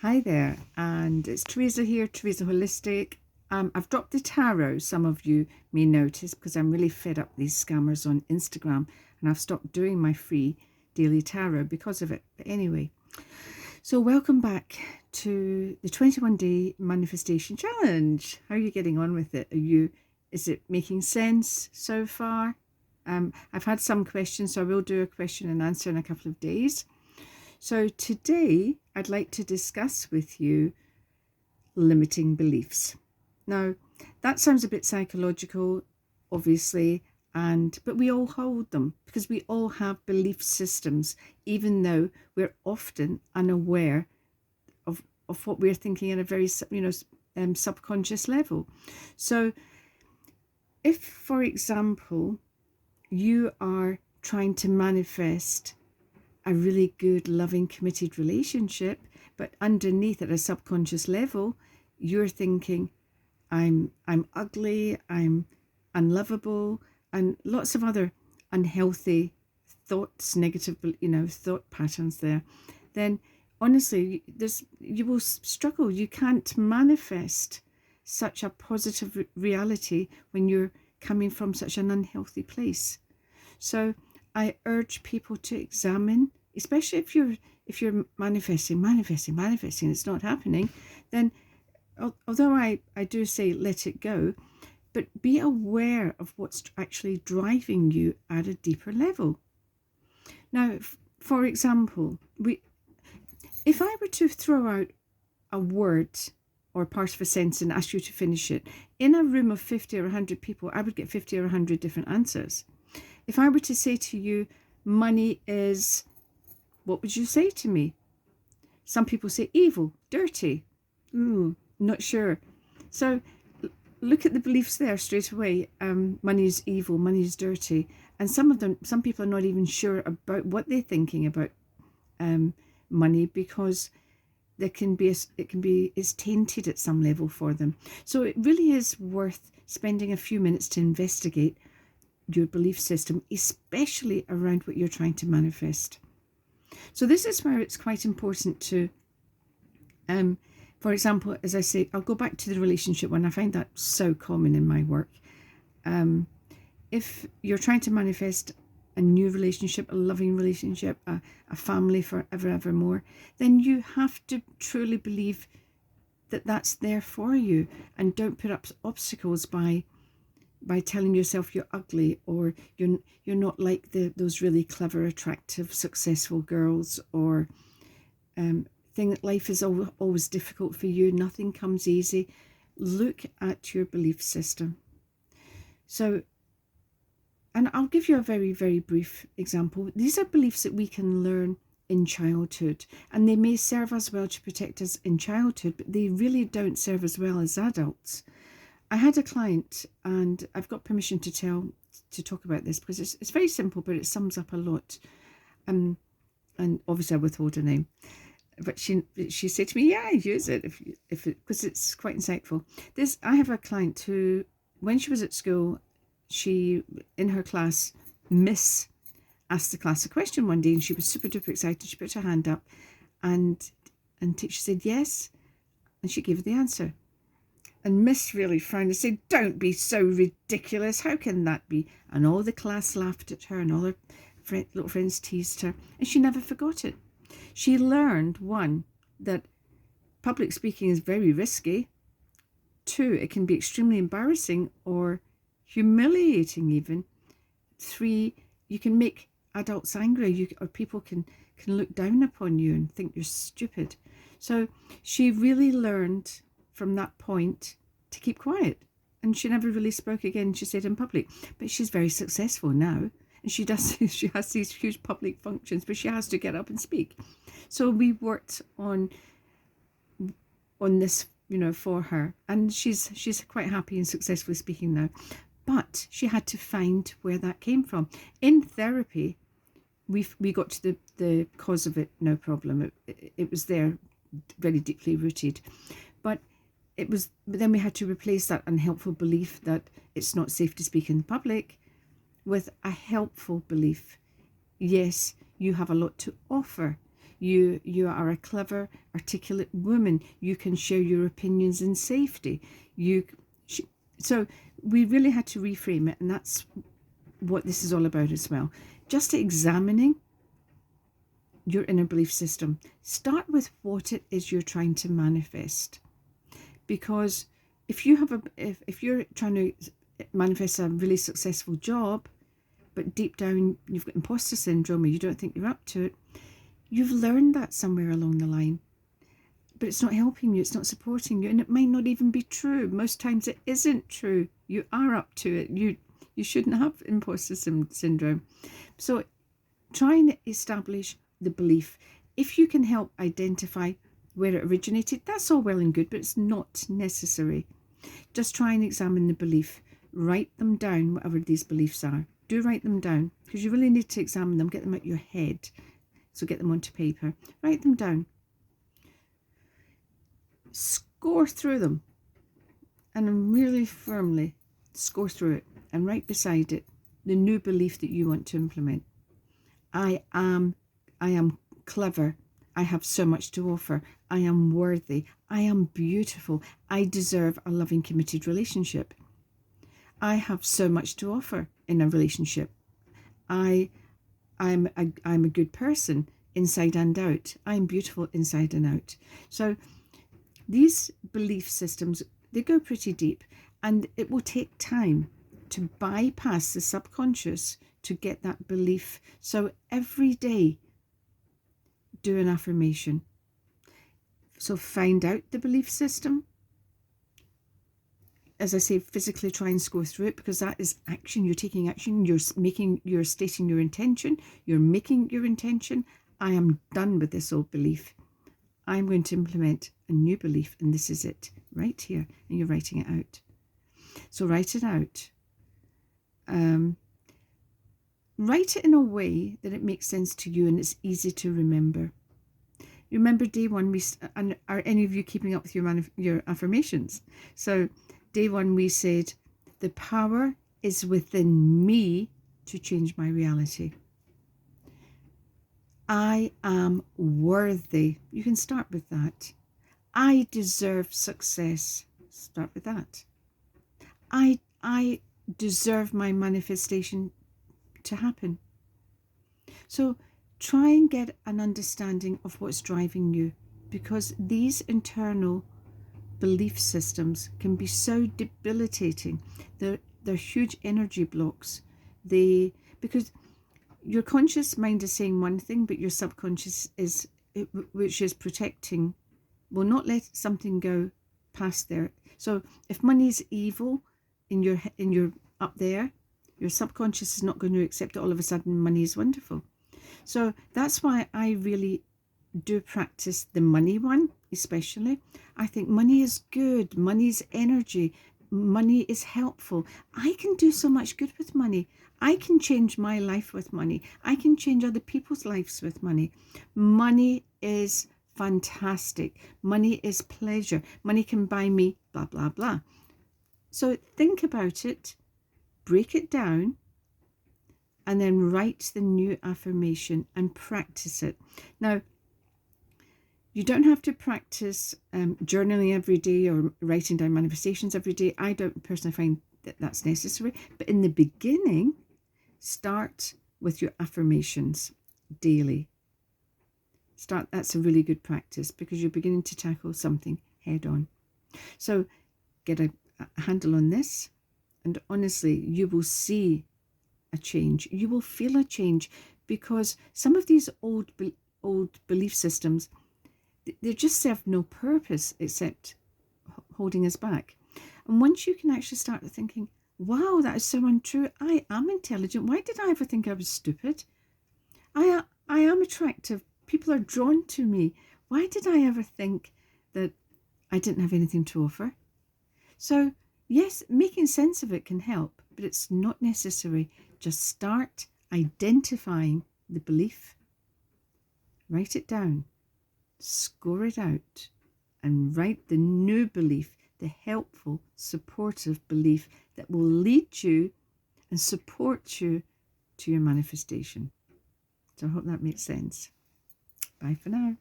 Hi there, and it's Theresa here, TheresaHolistic. I've dropped the tarot, some of you may notice, because I'm really fed up with these scammers on Instagram, and I've stopped doing my free daily tarot because of it. But anyway, so welcome back to the 21-day manifestation challenge. How are you getting on with it? Is it making sense so far? I've had some questions, so I will do a question and answer in a couple of days. So today I'd like to discuss with you limiting beliefs. Now, that sounds a bit psychological, obviously, but we all hold them because we all have belief systems, even though we're often unaware of what we're thinking at a very subconscious level. So if, for example, you are trying to manifest a really good, loving, committed relationship, but underneath at a subconscious level, you're thinking, I'm ugly, I'm unlovable, and lots of other unhealthy thoughts, negative, thought patterns there. Then honestly, you will struggle. You can't manifest such a positive reality when you're coming from such an unhealthy place. So I urge people to examine, especially if you're manifesting, it's not happening, then although I do say let it go, but be aware of what's actually driving you at a deeper level. Now, for example, if I were to throw out a word or part of a sentence and ask you to finish it, in a room of 50 or 100 people, I would get 50 or 100 different answers. If I were to say to you, money is, what would you say to me? Some people say evil, dirty. Not sure. So look at the beliefs there straight away. Money is evil, money is dirty. And some people are not even sure about what they're thinking about money, because it's tainted at some level for them. So it really is worth spending a few minutes to investigate your belief system, especially around what you're trying to manifest. So this is where it's quite important to, for example, as I say, I'll go back to the relationship one. I find that so common in my work. If you're trying to manifest a new relationship, a loving relationship, a family forever, evermore, then you have to truly believe that that's there for you, and don't put up obstacles by telling yourself you're ugly, or you're not like those really clever, attractive, successful girls, or think that life is always difficult for you. Nothing comes easy. Look at your belief system. So, and I'll give you a very, very brief example. These are beliefs that we can learn in childhood, and they may serve us well to protect us in childhood, but they really don't serve us well as adults. I had a client, and I've got permission to talk about this because it's very simple, but it sums up a lot. And obviously I withhold her name, but she said to me, "Yeah, use it because it's quite insightful." I have a client who, when she was at school, she in her class, Miss asked the class a question one day, and she was super duper excited. She put her hand up, and teacher said yes, and she gave her the answer. And Miss really frowned and said, "Don't be so ridiculous. How can that be?" And all the class laughed at her, and all her little friends teased her, and she never forgot it. She learned, one, that public speaking is very risky. Two, it can be extremely embarrassing or humiliating even. Three, you can make adults angry, or people can look down upon you and think you're stupid. So she really learned from that point to keep quiet, and she never really spoke again, she said, in public. But she's very successful now, and she has these huge public functions, but she has to get up and speak. So we worked on this, for her, and she's quite happy and successfully speaking now. But she had to find where that came from. In therapy, we got to the cause of it, no problem. It was there, very deeply rooted. But then we had to replace that unhelpful belief that it's not safe to speak in public with a helpful belief. Yes, you have a lot to offer. You are a clever, articulate woman. You can share your opinions in safety. So we really had to reframe it, and that's what this is all about as well. Just examining your inner belief system. Start with what it is you're trying to manifest, because if you're trying to manifest a really successful job, but deep down you've got imposter syndrome or you don't think you're up to it, you've learned that somewhere along the line, but it's not helping you, it's not supporting you, and it might not even be true. Most times it isn't true. You are up to it. You shouldn't have imposter syndrome. So try and establish the belief. If you can help identify where it originated, that's all well and good, but it's not necessary. Just try and examine the belief. Write them down, whatever these beliefs are. Do write them down, because you really need to examine them, get them out your head. So get them onto paper. Write them down. Score through them, and really firmly score through it, and right beside it the new belief that you want to implement. I am clever. I have so much to offer. I am worthy. I am beautiful. I deserve a loving, committed relationship. I have so much to offer in a relationship. I'm a good person inside and out. I'm beautiful inside and out. So these belief systems, they go pretty deep, and it will take time to bypass the subconscious to get that belief. So every day, do an affirmation. So find out the belief system. As I say, physically try and score through it, because that is action. You're taking action. You're stating your intention. You're making your intention. I am done with this old belief. I'm going to implement a new belief, and this is it right here. And you're writing it out. So write it out. Write it in a way that it makes sense to you and it's easy to remember. Remember day one, and are any of you keeping up with your affirmations? So day one, we said, the power is within me to change my reality. I am worthy. You can start with that. I deserve success. Start with that. I deserve my manifestation to happen. So try and get an understanding of what's driving you, because these internal belief systems can be so debilitating. They're huge energy blocks. Because your conscious mind is saying one thing, but your subconscious which is protecting, will not let something go past there. So if money is evil in your up there, your subconscious is not going to accept that all of a sudden money is wonderful. So that's why I really do practice the money one, especially. I think money is good. Money is energy. Money is helpful. I can do so much good with money. I can change my life with money. I can change other people's lives with money. Money is fantastic. Money is pleasure. Money can buy me blah, blah, blah. So think about it, break it down, and then write the new affirmation and practice it. Now, you don't have to practice journaling every day or writing down manifestations every day. I don't personally find that that's necessary. But in the beginning, start with your affirmations daily. That's a really good practice, because you're beginning to tackle something head on. So get a handle on this, and honestly, you will see a change. You will feel a change, because some of these old belief systems, they just serve no purpose except holding us back. And once you can actually start thinking, wow, that is so untrue. I am intelligent. Why did I ever think I was stupid? I am attractive. People are drawn to me. Why did I ever think that I didn't have anything to offer? So yes, making sense of it can help, but it's not necessary. Just start identifying the belief, write it down, score it out, and write the new belief, the helpful, supportive belief that will lead you and support you to your manifestation. So I hope that makes sense. Bye for now.